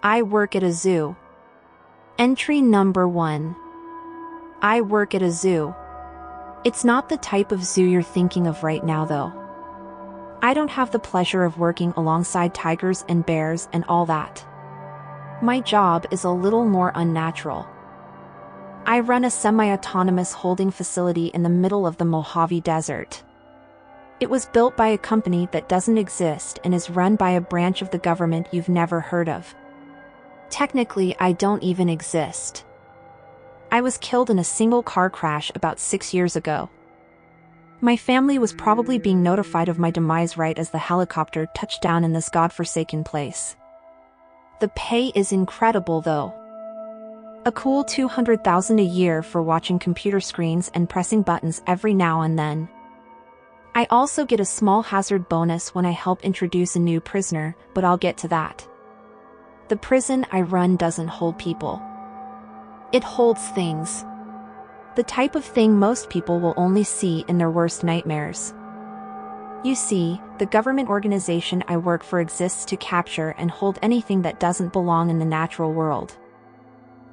I work at a zoo. Entry number 1. I work at a zoo. It's not the type of zoo you're thinking of right now though. I don't have the pleasure of working alongside tigers and bears and all that. My job is a little more unnatural. I run a semi-autonomous holding facility in the middle of the Mojave Desert. It was built by a company that doesn't exist and is run by a branch of the government you've never heard of. Technically, I don't even exist. I was killed in a single car crash about 6 years ago. My family was probably being notified of my demise right as the helicopter touched down in this godforsaken place. The pay is incredible though. A cool $200,000 a year for watching computer screens and pressing buttons every now and then. I also get a small hazard bonus when I help introduce a new prisoner, but I'll get to that. The prison I run doesn't hold people. It holds things. The type of thing most people will only see in their worst nightmares. You see, the government organization I work for exists to capture and hold anything that doesn't belong in the natural world.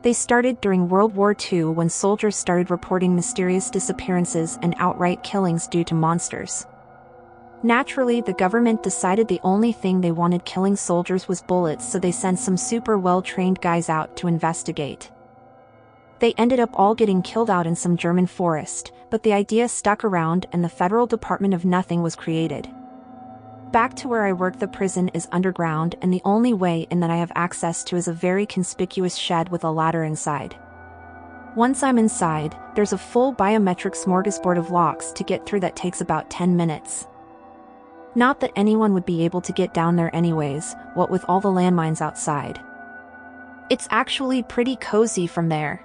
They started during World War II when soldiers started reporting mysterious disappearances and outright killings due to monsters. Naturally, the government decided the only thing they wanted killing soldiers was bullets, so they sent some super well-trained guys out to investigate. They ended up all getting killed out in some German forest, but the idea stuck around and the Federal Department of Nothing was created. Back to where I work, the prison is underground and the only way in that I have access to is a very conspicuous shed with a ladder inside. Once I'm inside, there's a full biometric smorgasbord of locks to get through that takes about 10 minutes. Not that anyone would be able to get down there anyways, what with all the landmines outside. It's actually pretty cozy from there.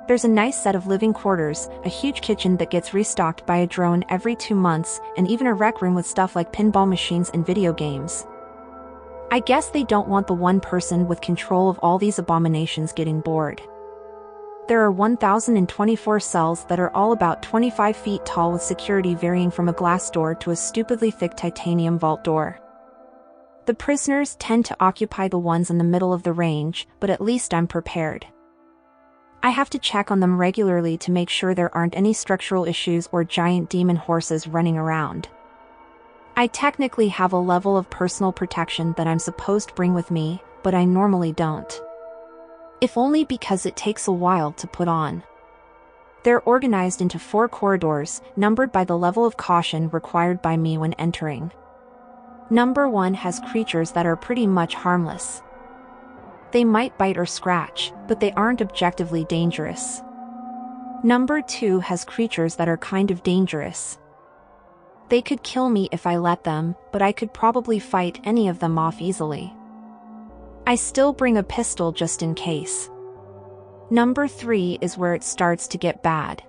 There's a nice set of living quarters, a huge kitchen that gets restocked by a drone every 2 months, and even a rec room with stuff like pinball machines and video games. I guess they don't want the one person with control of all these abominations getting bored. There are 1,024 cells that are all about 25 feet tall with security varying from a glass door to a stupidly thick titanium vault door. The prisoners tend to occupy the ones in the middle of the range, but at least I'm prepared. I have to check on them regularly to make sure there aren't any structural issues or giant demon horses running around. I technically have a level of personal protection that I'm supposed to bring with me, but I normally don't. If only because it takes a while to put on. They're organized into 4 corridors, numbered by the level of caution required by me when entering. Number 1 has creatures that are pretty much harmless. They might bite or scratch, but they aren't objectively dangerous. Number 2 has creatures that are kind of dangerous. They could kill me if I let them, but I could probably fight any of them off easily. I still bring a pistol just in case. Number 3 is where it starts to get bad.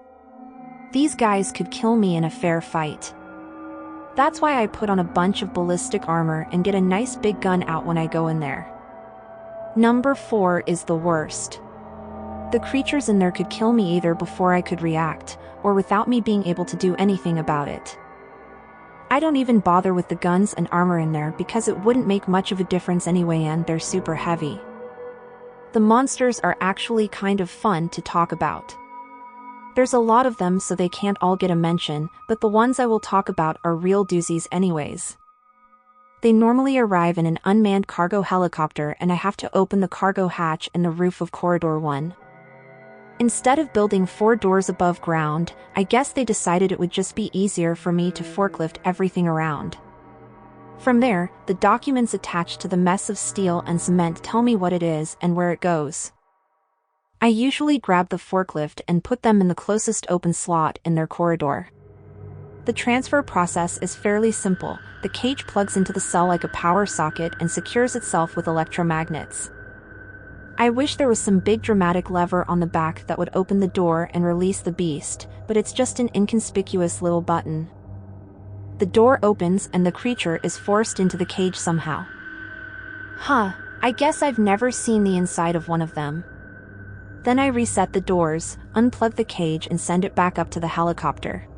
These guys could kill me in a fair fight. That's why I put on a bunch of ballistic armor and get a nice big gun out when I go in there. Number 4 is the worst. The creatures in there could kill me either before I could react, or without me being able to do anything about it. I don't even bother with the guns and armor in there because it wouldn't make much of a difference anyway and they're super heavy. The monsters are actually kind of fun to talk about. There's a lot of them so they can't all get a mention, but the ones I will talk about are real doozies anyways. They normally arrive in an unmanned cargo helicopter and I have to open the cargo hatch in the roof of Corridor 1. Instead of building 4 doors above ground, I guess they decided it would just be easier for me to forklift everything around. From there, the documents attached to the mess of steel and cement tell me what it is and where it goes. I usually grab the forklift and put them in the closest open slot in their corridor. The transfer process is fairly simple. The cage plugs into the cell like a power socket and secures itself with electromagnets. I wish there was some big dramatic lever on the back that would open the door and release the beast, but it's just an inconspicuous little button. The door opens and the creature is forced into the cage somehow. I guess I've never seen the inside of one of them. Then I reset the doors, unplug the cage and send it back up to the helicopter.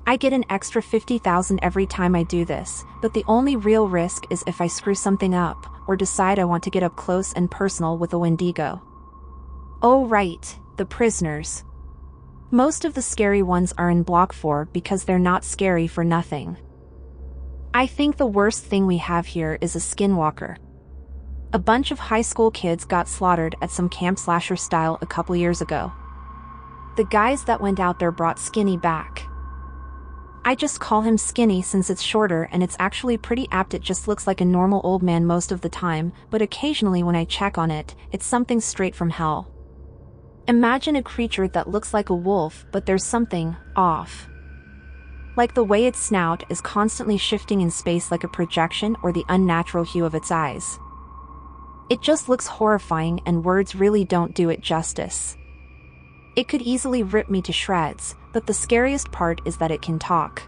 I get an extra 50,000 every time I do this, but the only real risk is if I screw something up, or decide I want to get up close and personal with a Wendigo. Oh right, the prisoners. Most of the scary ones are in Block 4 because they're not scary for nothing. I think the worst thing we have here is a skinwalker. A bunch of high school kids got slaughtered at some camp slasher style a couple years ago. The guys that went out there brought Skinny back. I just call him Skinny since it's shorter and it's actually pretty apt. It just looks like a normal old man most of the time, but occasionally when I check on it, it's something straight from hell. Imagine a creature that looks like a wolf, but there's something off. Like the way its snout is constantly shifting in space like a projection, or the unnatural hue of its eyes. It just looks horrifying and words really don't do it justice. It could easily rip me to shreds, but the scariest part is that it can talk.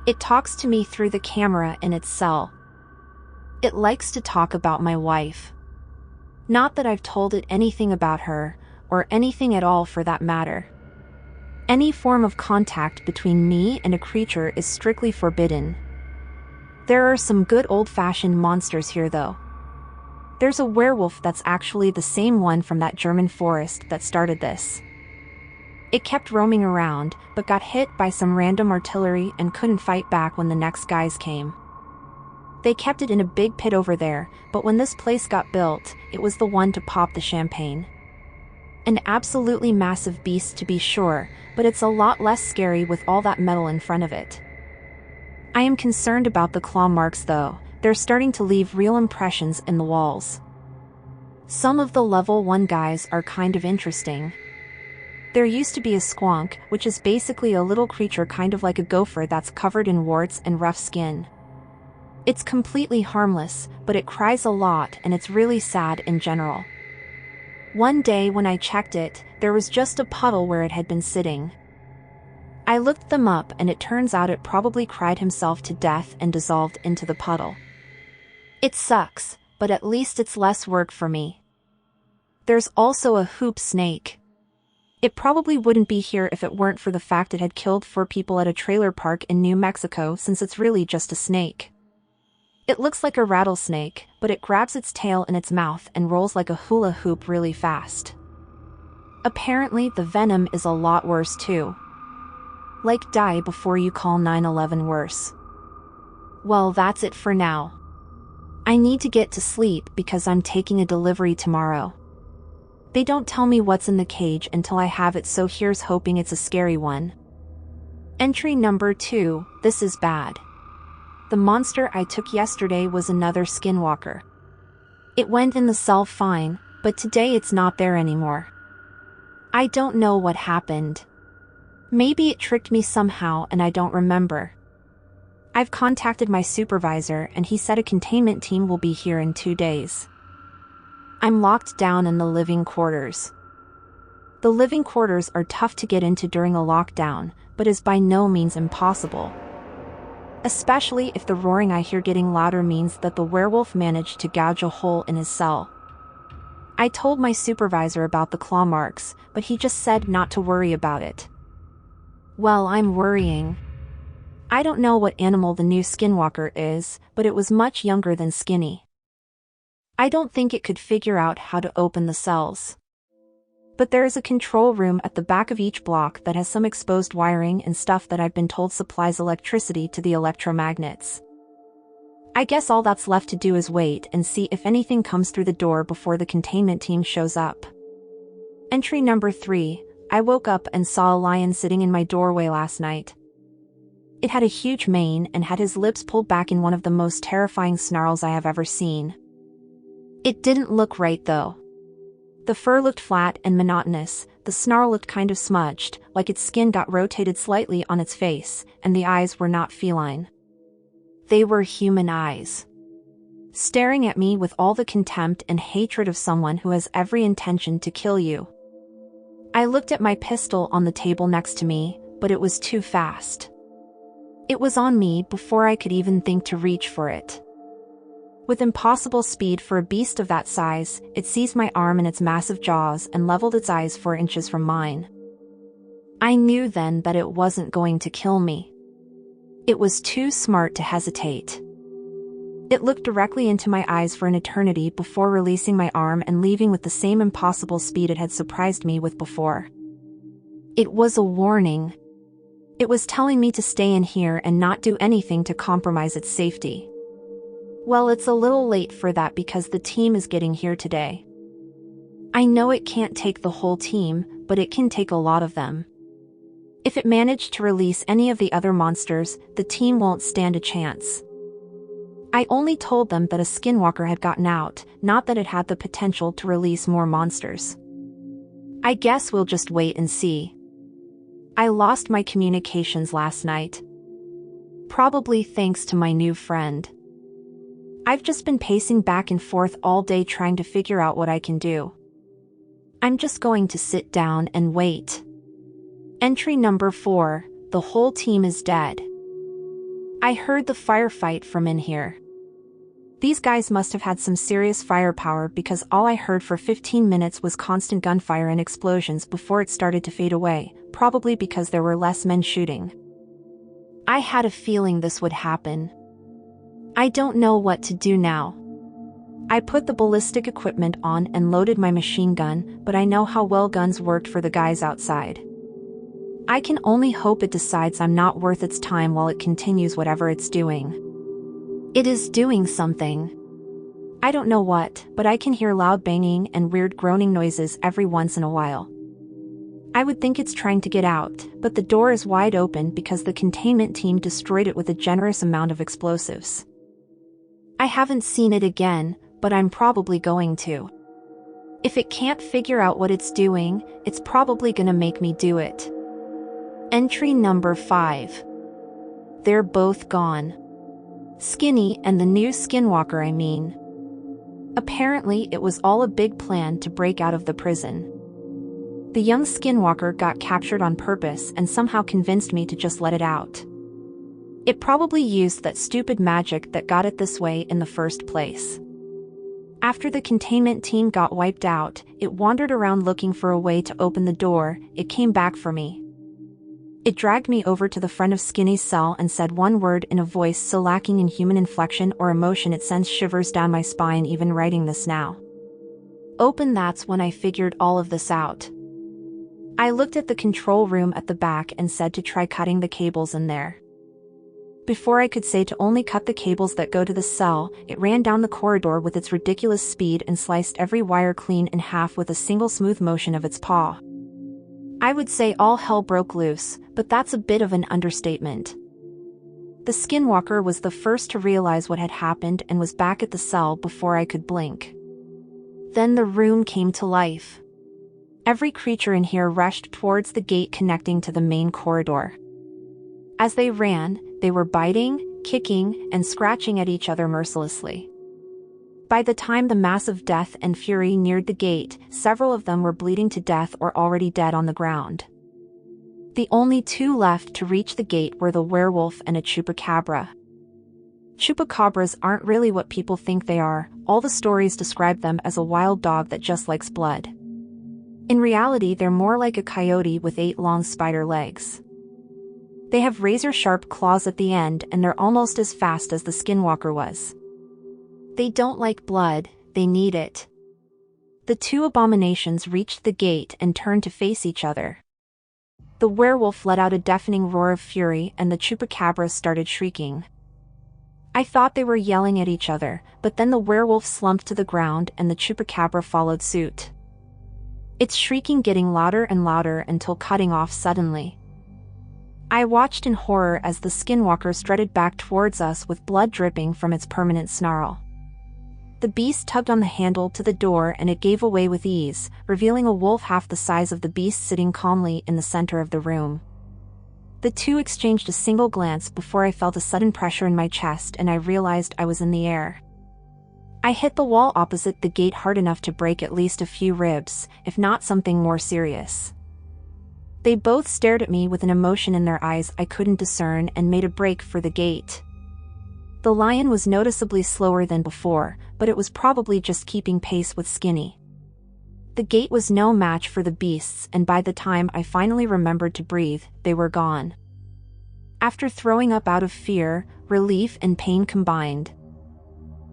It talks to me through the camera in its cell. It likes to talk about my wife. Not that I've told it anything about her, or anything at all for that matter. Any form of contact between me and a creature is strictly forbidden. There are some good old-fashioned monsters here though. There's a werewolf that's actually the same one from that German forest that started this. It kept roaming around, but got hit by some random artillery and couldn't fight back when the next guys came. They kept it in a big pit over there, but when this place got built, it was the one to pop the champagne. An absolutely massive beast to be sure, but it's a lot less scary with all that metal in front of it. I am concerned about the claw marks though. They're starting to leave real impressions in the walls. Some of the level 1 guys are kind of interesting. There used to be a squonk, which is basically a little creature kind of like a gopher that's covered in warts and rough skin. It's completely harmless, but it cries a lot and it's really sad in general. One day when I checked it, there was just a puddle where it had been sitting. I looked them up and it turns out it probably cried himself to death and dissolved into the puddle. It sucks, but at least it's less work for me. There's also a hoop snake. It probably wouldn't be here if it weren't for the fact it had killed 4 people at a trailer park in New Mexico, since it's really just a snake. It looks like a rattlesnake, but it grabs its tail in its mouth and rolls like a hula hoop really fast. Apparently the venom is a lot worse too. Like die before you call 911 worse. Well, that's it for now. I need to get to sleep because I'm taking a delivery tomorrow. They don't tell me what's in the cage until I have it, so here's hoping it's a scary one. Entry number 2, this is bad. The monster I took yesterday was another skinwalker. It went in the cell fine, but today it's not there anymore. I don't know what happened. Maybe it tricked me somehow and I don't remember. I've contacted my supervisor and he said a containment team will be here in 2 days. I'm locked down in the living quarters. The living quarters are tough to get into during a lockdown, but is by no means impossible. Especially if the roaring I hear getting louder means that the werewolf managed to gouge a hole in his cell. I told my supervisor about the claw marks, but he just said not to worry about it. Well, I'm worrying. I don't know what animal the new skinwalker is, but it was much younger than Skinny. I don't think it could figure out how to open the cells. But there is a control room at the back of each block that has some exposed wiring and stuff that I've been told supplies electricity to the electromagnets. I guess all that's left to do is wait and see if anything comes through the door before the containment team shows up. Entry number 3, I woke up and saw a lion sitting in my doorway last night. It had a huge mane and had his lips pulled back in one of the most terrifying snarls I have ever seen. It didn't look right though. The fur looked flat and monotonous, the snarl looked kind of smudged, like its skin got rotated slightly on its face, and the eyes were not feline. They were human eyes. Staring at me with all the contempt and hatred of someone who has every intention to kill you. I looked at my pistol on the table next to me, but it was too fast. It was on me before I could even think to reach for it. With impossible speed for a beast of that size, it seized my arm in its massive jaws and leveled its eyes 4 inches from mine. I knew then that it wasn't going to kill me. It was too smart to hesitate. It looked directly into my eyes for an eternity before releasing my arm and leaving with the same impossible speed it had surprised me with before. It was a warning. It was telling me to stay in here and not do anything to compromise its safety. Well, it's a little late for that because the team is getting here today. I know it can't take the whole team, but it can take a lot of them. If it managed to release any of the other monsters, the team won't stand a chance. I only told them that a skinwalker had gotten out, not that it had the potential to release more monsters. I guess we'll just wait and see. I lost my communications last night. Probably thanks to my new friend. I've just been pacing back and forth all day trying to figure out what I can do. I'm just going to sit down and wait. Entry number 4, the whole team is dead. I heard the firefight from in here. These guys must have had some serious firepower because all I heard for 15 minutes was constant gunfire and explosions before it started to fade away, probably because there were less men shooting. I had a feeling this would happen. I don't know what to do now. I put the ballistic equipment on and loaded my machine gun, but I know how well guns worked for the guys outside. I can only hope it decides I'm not worth its time while it continues whatever it's doing. It is doing something. I don't know what, but I can hear loud banging and weird groaning noises every once in a while. I would think it's trying to get out, but the door is wide open because the containment team destroyed it with a generous amount of explosives. I haven't seen it again, but I'm probably going to. If it can't figure out what it's doing, it's probably gonna make me do it. Entry number 5. They're both gone. Skinny and the new skinwalker, I mean. Apparently it was all a big plan to break out of the prison. The young skinwalker got captured on purpose and somehow convinced me to just let it out. It probably used that stupid magic that got it this way in the first place. After the containment team got wiped out, it wandered around looking for a way to open the door. It came back for me. It dragged me over to the front of Skinny's cell and said one word in a voice so lacking in human inflection or emotion it sends shivers down my spine even writing this now. Open. That's when I figured all of this out. I looked at the control room at the back and said to try cutting the cables in there. Before I could say to only cut the cables that go to the cell, it ran down the corridor with its ridiculous speed and sliced every wire clean in half with a single smooth motion of its paw. I would say all hell broke loose, but that's a bit of an understatement. The skinwalker was the first to realize what had happened and was back at the cell before I could blink. Then the room came to life. Every creature in here rushed towards the gate connecting to the main corridor. As they ran, they were biting, kicking, and scratching at each other mercilessly. By the time the mass of death and fury neared the gate, several of them were bleeding to death or already dead on the ground. The only two left to reach the gate were the werewolf and a chupacabra. Chupacabras aren't really what people think they are. All the stories describe them as a wild dog that just likes blood. In reality, they're more like a coyote with 8 long spider legs. They have razor-sharp claws at the end and they're almost as fast as the skinwalker was. They don't like blood, they need it. The two abominations reached the gate and turned to face each other. The werewolf let out a deafening roar of fury and the chupacabra started shrieking. I thought they were yelling at each other, but then the werewolf slumped to the ground and the chupacabra followed suit. Its shrieking getting louder and louder until cutting off suddenly. I watched in horror as the skinwalker strutted back towards us with blood dripping from its permanent snarl. The beast tugged on the handle to the door and it gave away with ease, revealing a wolf half the size of the beast sitting calmly in the center of the room. The two exchanged a single glance before I felt a sudden pressure in my chest and I realized I was in the air. I hit the wall opposite the gate hard enough to break at least a few ribs, if not something more serious. They both stared at me with an emotion in their eyes I couldn't discern and made a break for the gate. The lion was noticeably slower than before, but it was probably just keeping pace with Skinny. The gate was no match for the beasts, and by the time I finally remembered to breathe, they were gone. After throwing up out of fear, relief and pain combined,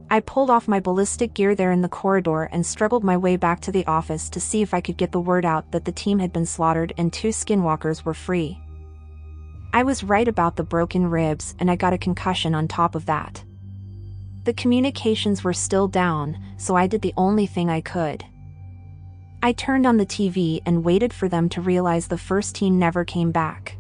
I pulled off my ballistic gear there in the corridor and struggled my way back to the office to see if I could get the word out that the team had been slaughtered and 2 skinwalkers were free. I was right about the broken ribs, and I got a concussion on top of that. The communications were still down, so I did the only thing I could. I turned on the TV and waited for them to realize the first team never came back.